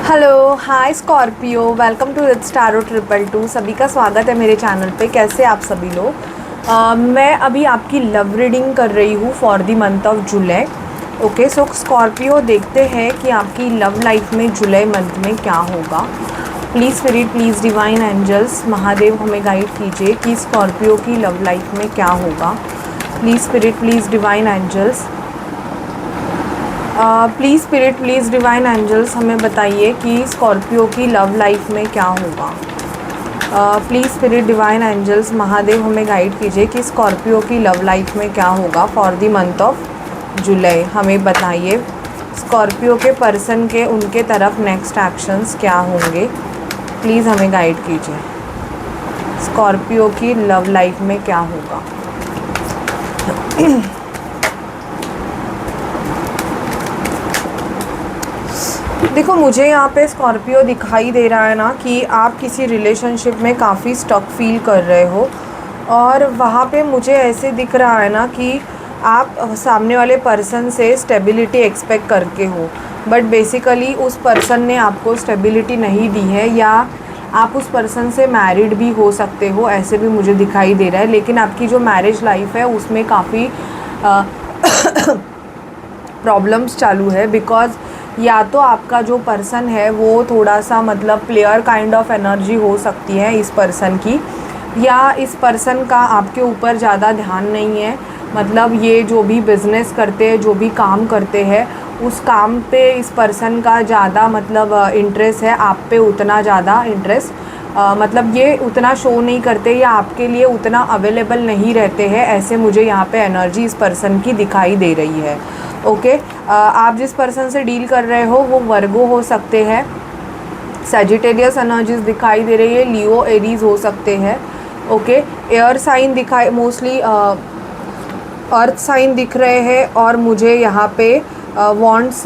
Hello hi Scorpio, welcome to rich staro 222। सभी का स्वागत है मेरे चैनल पे। कैसे आप सभी लोग? मैं अभी आपकी लव रीडिंग कर रही हूँ for the month of July. Okay, so Scorpio देखते हैं कि आपकी लव लाइफ में जुलाई मंथ में क्या होगा। Please spirit, please divine angels, Mahadev हमें गाइड कीजिए कि स्कॉर्पियो की लव लाइफ में क्या होगा। Please spirit, please divine angels, please spirit, please divine angels हमें बताइए कि स्कॉर्पियो की लव लाइफ में क्या होगा। Please spirit, divine angels, Mahadev हमें गाइड कीजिए कि स्कॉर्पियो की लव लाइफ में क्या होगा for the month of July. हमें बताइए स्कॉर्पियो के पर्सन के उनके तरफ नेक्स्ट एक्शंस क्या होंगे। प्लीज़ हमें गाइड कीजिए स्कॉर्पियो की लव लाइफ में क्या होगा। देखो, मुझे यहाँ पे स्कॉर्पियो दिखाई दे रहा है ना कि आप किसी रिलेशनशिप में काफ़ी स्टक फील कर रहे हो, और वहाँ पे मुझे ऐसे दिख रहा है ना कि आप सामने वाले पर्सन से स्टेबिलिटी एक्सपेक्ट करके हो, बट बेसिकली उस पर्सन ने आपको स्टेबिलिटी नहीं दी है, या आप उस पर्सन से मैरिड भी हो सकते हो, ऐसे भी मुझे दिखाई दे रहा है। लेकिन आपकी जो मैरिज लाइफ है उसमें काफ़ी प्रॉब्लम्स चालू है, बिकॉज़ या तो आपका जो पर्सन है वो थोड़ा सा मतलब प्लेयर काइंड ऑफ एनर्जी हो सकती है इस पर्सन की, या इस पर्सन का आपके ऊपर ज़्यादा ध्यान नहीं है। मतलब ये जो भी बिज़नेस करते हैं, जो भी काम करते हैं, उस काम पे इस पर्सन का ज़्यादा मतलब इंटरेस्ट है, आप पे उतना ज़्यादा इंटरेस्ट मतलब ये उतना शो नहीं करते, या आपके लिए उतना अवेलेबल नहीं रहते हैं। ऐसे मुझे यहाँ पे एनर्जी इस पर्सन की दिखाई दे रही है। ओके, आप जिस पर्सन से डील कर रहे हो वो वर्गो हो सकते हैं, सजिटेरियस एनर्जीज दिखाई दे रही है, लियो एरीज हो सकते हैं। ओके, एयर साइन दिखाई, मोस्टली अर्थ साइन दिख रहे हैं, और मुझे यहाँ पे वॉन्ट्स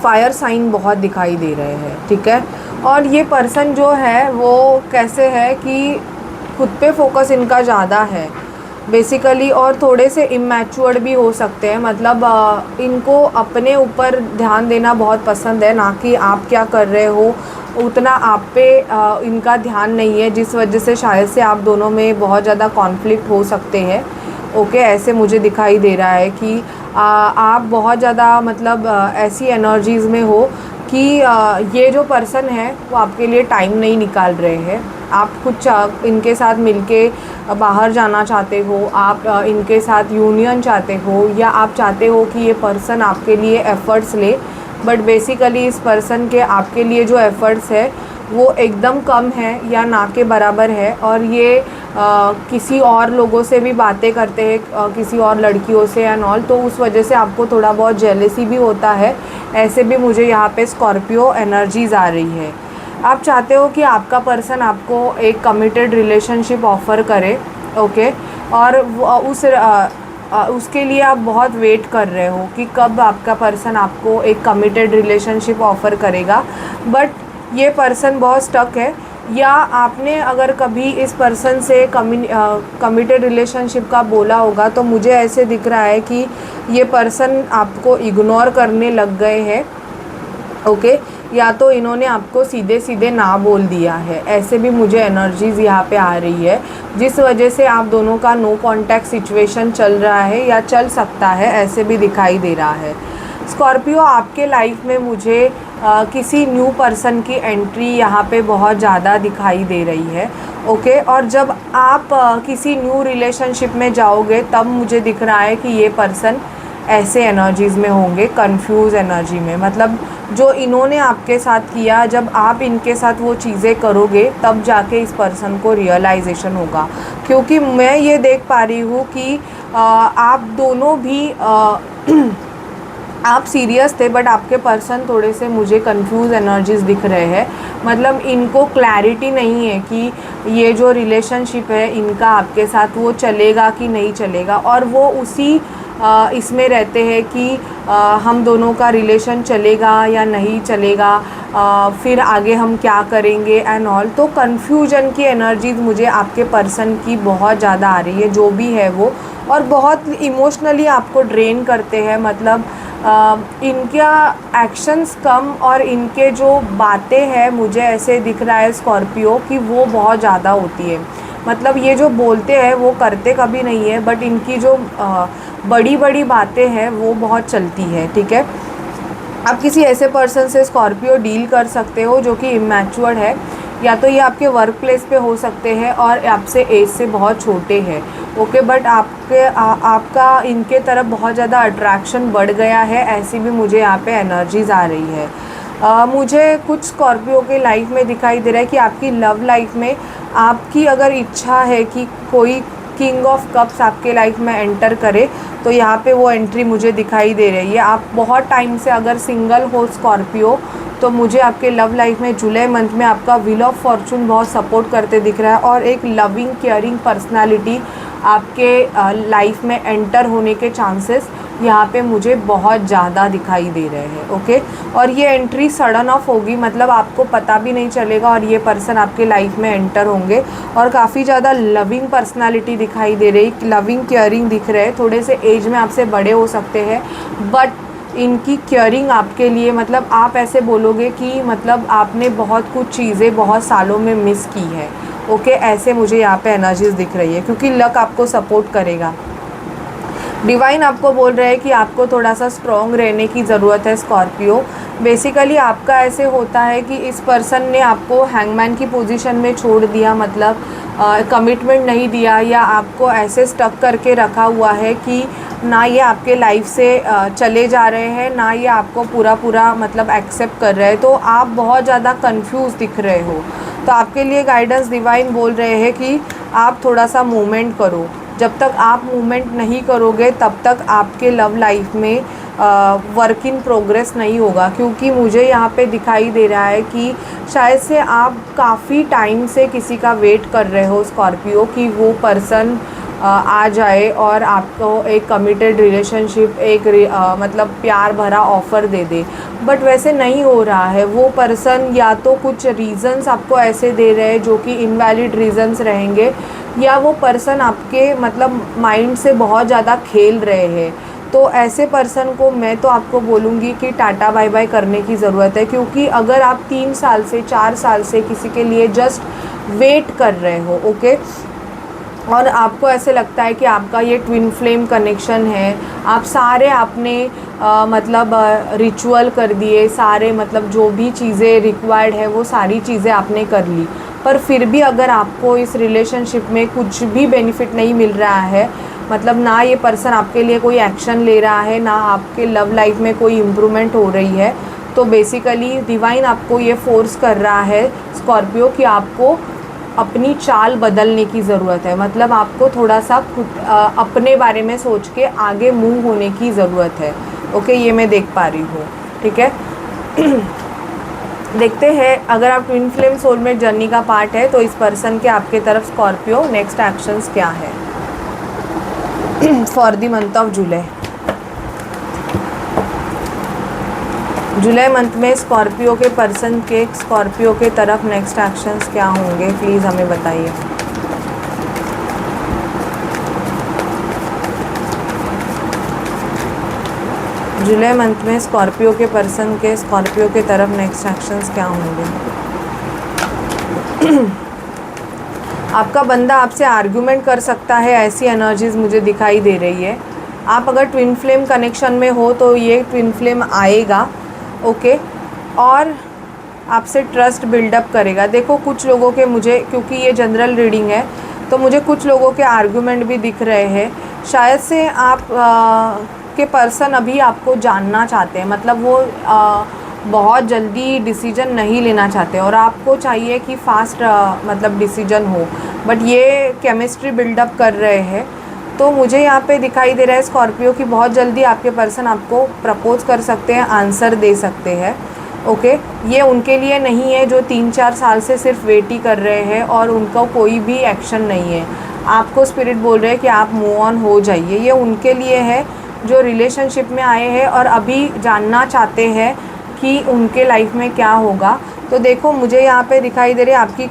फायर साइन बहुत दिखाई दे रहे हैं। ठीक है, और ये पर्सन जो है वो कैसे है कि खुद पे फोकस इनका ज़्यादा है बेसिकली, और थोड़े से इमैच्योर्ड भी हो सकते हैं। मतलब इनको अपने ऊपर ध्यान देना बहुत पसंद है, ना कि आप क्या कर रहे हो, उतना आप पे इनका ध्यान नहीं है, जिस वजह से शायद से आप दोनों में बहुत ज़्यादा कॉन्फ्लिक्ट हो सकते हैं। ओके, ऐसे मुझे दिखाई दे रहा है कि आप बहुत ज़्यादा मतलब ऐसी एनर्जीज़ में हो कि ये जो पर्सन है वो आपके लिए टाइम नहीं निकाल रहे हैं। आप कुछ इनके साथ मिलके बाहर जाना चाहते हो, आप इनके साथ यूनियन चाहते हो, या आप चाहते हो कि ये पर्सन आपके लिए एफ़र्ट्स ले, बट बेसिकली इस पर्सन के आपके लिए जो एफ़र्ट्स है वो एकदम कम है या ना के बराबर है, और ये किसी और लोगों से भी बातें करते हैं, किसी और लड़कियों से एंड ऑल, तो उस वजह से आपको थोड़ा बहुत जेलसी भी होता है। ऐसे भी मुझे यहाँ पे स्कॉर्पियो एनर्जीज़ आ रही है। आप चाहते हो कि आपका पर्सन आपको एक कमिटेड रिलेशनशिप ऑफ़र करे। ओके, और उसके लिए आप बहुत वेट कर रहे हो कि कब आपका पर्सन आपको एक कमिटेड रिलेशनशिप ऑफ़र करेगा, बट ये पर्सन बहुत स्टक है। या आपने अगर कभी इस पर्सन से कमिटेड रिलेशनशिप का बोला होगा, तो मुझे ऐसे दिख रहा है कि ये पर्सन आपको इग्नोर करने लग गए हैं। ओके, या तो इन्होंने आपको सीधे सीधे ना बोल दिया है, ऐसे भी मुझे एनर्जीज़ यहाँ पे आ रही है, जिस वजह से आप दोनों का नो कांटेक्ट सिचुएशन चल रहा है या चल सकता है, ऐसे भी दिखाई दे रहा है। स्कॉर्पियो, आपके लाइफ में मुझे किसी न्यू पर्सन की एंट्री यहाँ पे बहुत ज़्यादा दिखाई दे रही है। ओके, और जब आप किसी न्यू रिलेशनशिप में जाओगे तब मुझे दिख रहा है कि ये पर्सन ऐसे एनर्जीज़ में होंगे, कंफ्यूज एनर्जी में। मतलब जो इन्होंने आपके साथ किया, जब आप इनके साथ वो चीज़ें करोगे तब जाके इस पर्सन को रियलाइजेशन होगा, क्योंकि मैं ये देख पा रही हूँ कि आप दोनों भी आप सीरियस थे, बट आपके पर्सन थोड़े से मुझे कंफ्यूज एनर्जीज़ दिख रहे हैं। मतलब इनको क्लैरिटी नहीं है कि ये जो रिलेशनशिप है इनका आपके साथ वो चलेगा कि नहीं चलेगा, और वो उसी इसमें रहते हैं कि हम दोनों का रिलेशन चलेगा या नहीं चलेगा, फिर आगे हम क्या करेंगे एंड ऑल। तो कन्फ्यूजन की एनर्जीज़ मुझे आपके पर्सन की बहुत ज़्यादा आ रही है, जो भी है वो, और बहुत इमोशनली आपको ड्रेन करते हैं। मतलब इनका एक्शंस कम और इनके जो बातें हैं मुझे ऐसे दिख रहा है स्कॉर्पियो कि वो बहुत ज़्यादा होती है। मतलब ये जो बोलते हैं वो करते कभी नहीं है, बट इनकी जो बड़ी बड़ी बातें हैं वो बहुत चलती है, ठीक है। आप किसी ऐसे पर्सन से स्कॉर्पियो डील कर सकते हो जो कि इमैच्योर्ड है, या तो ये आपके वर्क प्लेस पे हो सकते हैं और आपसे एज से बहुत छोटे हैं, ओके। बट आपका इनके तरफ बहुत ज़्यादा अट्रैक्शन बढ़ गया है, ऐसी भी मुझे यहाँ पे एनर्जीज़ आ रही है। मुझे कुछ स्कॉर्पियो के लाइफ में दिखाई दे रहा है कि आपकी लव लाइफ में आपकी अगर इच्छा है कि कोई किंग ऑफ कप्स आपके लाइफ में एंटर करे, तो यहाँ पे वो एंट्री मुझे दिखाई दे रही है। आप बहुत टाइम से अगर सिंगल हो स्कॉर्पियो, तो मुझे आपके लव लाइफ में जुलाई मंथ में आपका व्हील ऑफ फॉर्चून बहुत सपोर्ट करते दिख रहा है, और एक लविंग केयरिंग पर्सनालिटी आपके लाइफ में एंटर होने के चांसेस यहाँ पे मुझे बहुत ज़्यादा दिखाई दे रहे हैं, ओके। और ये एंट्री सडन ऑफ होगी, मतलब आपको पता भी नहीं चलेगा और ये पर्सन आपके लाइफ में एंटर होंगे, और काफ़ी ज़्यादा लविंग पर्सनालिटी दिखाई दे रही, लविंग केयरिंग दिख रहे हैं। थोड़े से एज में आपसे बड़े हो सकते हैं, बट इनकी केयरिंग आपके लिए, मतलब आप ऐसे बोलोगे कि मतलब आपने बहुत कुछ चीज़ें बहुत सालों में मिस की है, ओके। ऐसे मुझे यहाँ पे एनर्जीज दिख रही है, क्योंकि लक आपको सपोर्ट करेगा। डिवाइन आपको बोल रहे हैं कि आपको थोड़ा सा स्ट्रॉन्ग रहने की ज़रूरत है स्कॉर्पियो। बेसिकली आपका ऐसे होता है कि इस पर्सन ने आपको हैंगमैन की पोजीशन में छोड़ दिया, मतलब कमिटमेंट नहीं दिया, या आपको ऐसे स्टक करके रखा हुआ है कि ना ये आपके लाइफ से चले जा रहे हैं, ना ये आपको पूरा मतलब एक्सेप्ट कर रहे हैं। तो आप बहुत ज़्यादा कंफ्यूज दिख रहे हो। तो आपके लिए गाइडेंस डिवाइन बोल रहे हैं कि आप थोड़ा सा मूवमेंट करो। जब तक आप मूवमेंट नहीं करोगे तब तक आपके लव लाइफ में वर्क इन प्रोग्रेस नहीं होगा, क्योंकि मुझे यहाँ पे दिखाई दे रहा है कि शायद से आप काफ़ी टाइम से किसी का वेट कर रहे हो स्कॉर्पियो, कि वो पर्सन आ जाए और आपको एक कमिटेड रिलेशनशिप, एक मतलब प्यार भरा ऑफ़र दे दे। बट वैसे नहीं हो रहा है। वो पर्सन या तो कुछ रीज़न्स आपको ऐसे दे रहे हैं जो कि इनवैलिड रीज़न्स रहेंगे, या वो पर्सन आपके मतलब माइंड से बहुत ज़्यादा खेल रहे हैं। तो ऐसे पर्सन को मैं तो आपको बोलूँगी कि टाटा बाय बाय करने की ज़रूरत है, क्योंकि अगर आप 3 साल से 4 साल से किसी के लिए जस्ट वेट कर रहे हो, ओके, और आपको ऐसे लगता है कि आपका ये ट्विन फ्लेम कनेक्शन है, आप सारे आपने मतलब रिचुअल कर दिए, सारे मतलब जो भी चीज़ें रिक्वायर्ड है वो सारी चीज़ें आपने कर ली, पर फिर भी अगर आपको इस रिलेशनशिप में कुछ भी बेनिफिट नहीं मिल रहा है, मतलब ना ये पर्सन आपके लिए कोई एक्शन ले रहा है, ना आपके लव लाइफ में कोई इम्प्रूवमेंट हो रही है, तो बेसिकली डिवाइन आपको ये फोर्स कर रहा है स्कॉर्पियो कि आपको अपनी चाल बदलने की ज़रूरत है। मतलब आपको थोड़ा सा खुद अपने बारे में सोच के आगे मूव होने की ज़रूरत है, ओके। ये मैं देख पा रही हूँ, ठीक है। देखते हैं, अगर आप ट्विन फ्लेम सोलमेट जर्नी का पार्ट है तो इस पर्सन के आपके तरफ स्कॉर्पियो नेक्स्ट एक्शंस क्या है for the month of July. July month में स्कॉर्पियो के पर्सन के स्कॉर्पियो के तरफ नेक्स्ट एक्शंस क्या होंगे, प्लीज़ हमें बताइए। जुलाई मंथ में स्कॉर्पियो के पर्सन के स्कॉर्पियो के तरफ नेक्स्ट एक्शंस क्या होंगे। आपका बंदा आपसे आर्ग्यूमेंट कर सकता है, ऐसी एनर्जीज मुझे दिखाई दे रही है। आप अगर ट्विन फ्लेम कनेक्शन में हो तो ये ट्विन फ्लेम आएगा, ओके, और आपसे ट्रस्ट बिल्डअप करेगा। देखो कुछ लोगों के, मुझे क्योंकि ये जनरल रीडिंग है तो मुझे कुछ लोगों के आर्ग्यूमेंट भी दिख रहे हैं। शायद से आप के पर्सन अभी आपको जानना चाहते हैं, मतलब वो बहुत जल्दी डिसीजन नहीं लेना चाहते और आपको चाहिए कि फ़ास्ट मतलब डिसीजन हो, बट ये केमिस्ट्री बिल्डअप कर रहे हैं। तो मुझे यहाँ पे दिखाई दे रहा है स्कॉर्पियो की बहुत जल्दी आपके पर्सन आपको प्रपोज कर सकते हैं, आंसर दे सकते हैं, ओके। ये उनके लिए नहीं है जो 3-4 साल से सिर्फ वेट ही कर रहे हैं और उनका कोई भी एक्शन नहीं है। आपको स्पिरिट बोल रहे हैं कि आप मूव ऑन हो जाइए। ये उनके लिए है जो रिलेशनशिप में आए हैं और अभी जानना चाहते हैं कि उनके लाइफ में क्या होगा। तो देखो मुझे यहाँ पे दिखाई दे रही है आपकी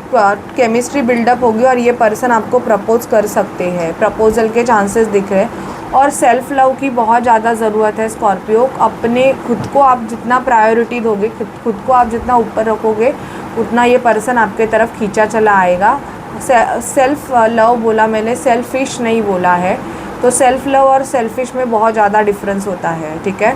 केमिस्ट्री बिल्डअप होगी और ये पर्सन आपको प्रपोज कर सकते हैं, प्रपोजल के चांसेस दिख रहे हैं। और सेल्फ़ लव की बहुत ज़्यादा ज़रूरत है स्कॉर्पियो। अपने खुद को आप जितना प्रायोरिटी दोगे, खुद को आप जितना ऊपर रखोगे, उतना ये पर्सन आपके तरफ खींचा चला आएगा। सेल्फ़ लव बोला मैंने, सेल्फिश नहीं बोला है। तो सेल्फ़ लव और सेल्फिश में बहुत ज़्यादा डिफरेंस होता है, ठीक है।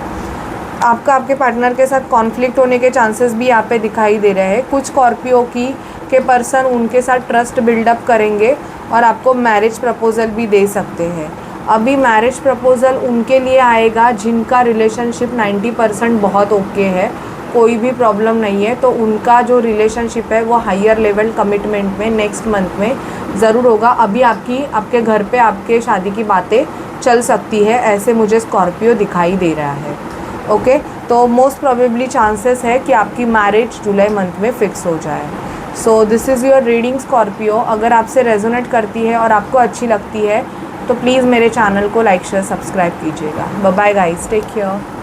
आपका आपके पार्टनर के साथ कॉन्फ्लिक्ट होने के चांसेस भी यहाँ पे दिखाई दे रहे हैं। कुछ स्कॉर्पियो के पर्सन उनके साथ ट्रस्ट बिल्डअप करेंगे और आपको मैरिज प्रपोज़ल भी दे सकते हैं। अभी मैरिज प्रपोज़ल उनके लिए आएगा जिनका रिलेशनशिप 90% बहुत ओके है, कोई भी प्रॉब्लम नहीं है। तो उनका जो रिलेशनशिप है वो हायर लेवल कमिटमेंट में नेक्स्ट मंथ में ज़रूर होगा। अभी आपके घर पे आपके शादी की बातें चल सकती है, ऐसे मुझे स्कॉर्पियो दिखाई दे रहा है। ओके, तो मोस्ट प्रोबेबली चांसेस है कि आपकी मैरिज जुलाई मंथ में फ़िक्स हो जाए। So this is your reading Scorpio. अगर आपसे रेजोनेट करती है और आपको अच्छी लगती है तो प्लीज़ मेरे चैनल को लाइक शेयर सब्सक्राइब कीजिएगा। Bye bye guys, take care.